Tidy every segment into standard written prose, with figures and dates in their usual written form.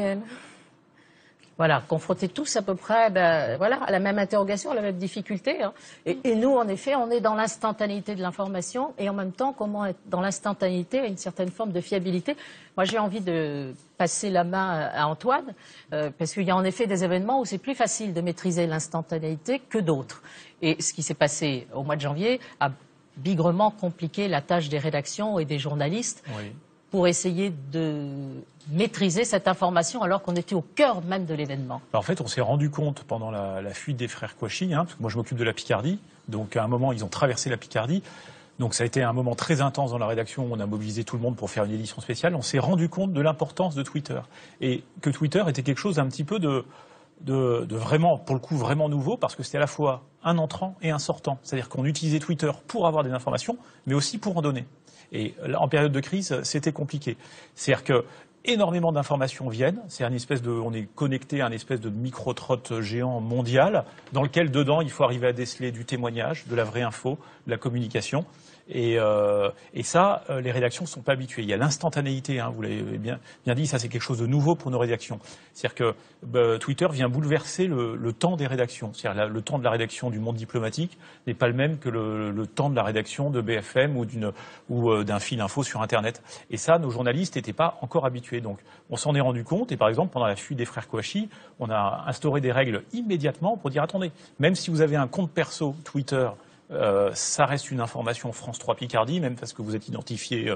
réel. Voilà, confrontés tous à peu près voilà, à la même interrogation, à la même difficulté. Hein. Et nous, en effet, on est dans l'instantanéité de l'information et en même temps, comment être dans l'instantanéité et une certaine forme de fiabilité. Moi, j'ai envie de passer la main à Antoine, parce qu'il y a en effet des événements où c'est plus facile de maîtriser l'instantanéité que d'autres. Et ce qui s'est passé au mois de janvier a bigrement compliqué la tâche des rédactions et des journalistes. Oui. Pour essayer de maîtriser cette information alors qu'on était au cœur même de l'événement. En fait, on s'est rendu compte pendant la fuite des frères Kouachi, parce que moi je m'occupe de la Picardie, donc à un moment ils ont traversé la Picardie, donc ça a été un moment très intense dans la rédaction, où on a mobilisé tout le monde pour faire une édition spéciale, on s'est rendu compte de l'importance de Twitter, et que Twitter était quelque chose un petit peu de vraiment, pour le coup, vraiment nouveau, parce que c'était à la fois un entrant et un sortant, c'est-à-dire qu'on utilisait Twitter pour avoir des informations, mais aussi pour en donner. Et là, en période de crise, c'était compliqué. C'est-à-dire que énormément d'informations viennent. C'est une espèce on est connecté à une espèce de micro-trotte géant mondial, dans lequel, dedans, il faut arriver à déceler du témoignage, de la vraie info, de la communication. Et ça, les rédactions ne sont pas habituées. Il y a l'instantanéité, vous l'avez bien dit, ça c'est quelque chose de nouveau pour nos rédactions. C'est-à-dire que Twitter vient bouleverser le temps des rédactions. C'est-à-dire le temps de la rédaction du Monde diplomatique n'est pas le même que le temps de la rédaction de BFM ou d'un fil info sur Internet. Et ça, nos journalistes n'étaient pas encore habitués. Donc on s'en est rendu compte, et par exemple, pendant la fuite des frères Kouachi, on a instauré des règles immédiatement pour dire, attendez, même si vous avez un compte perso Twitter, ça reste une information France 3 Picardie, même parce que vous êtes identifié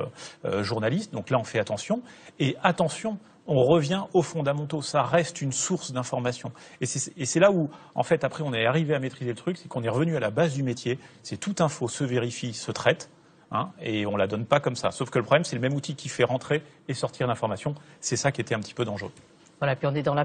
journaliste. Donc là, on fait attention. Et attention, on revient aux fondamentaux. Ça reste une source d'information. Et c'est là où, en fait, après, on est arrivé à maîtriser le truc, c'est qu'on est revenu à la base du métier. C'est toute info se vérifie, se traite, et on la donne pas comme ça. Sauf que le problème, c'est le même outil qui fait rentrer et sortir l'information. C'est ça qui était un petit peu dangereux. Voilà, puis on est dans la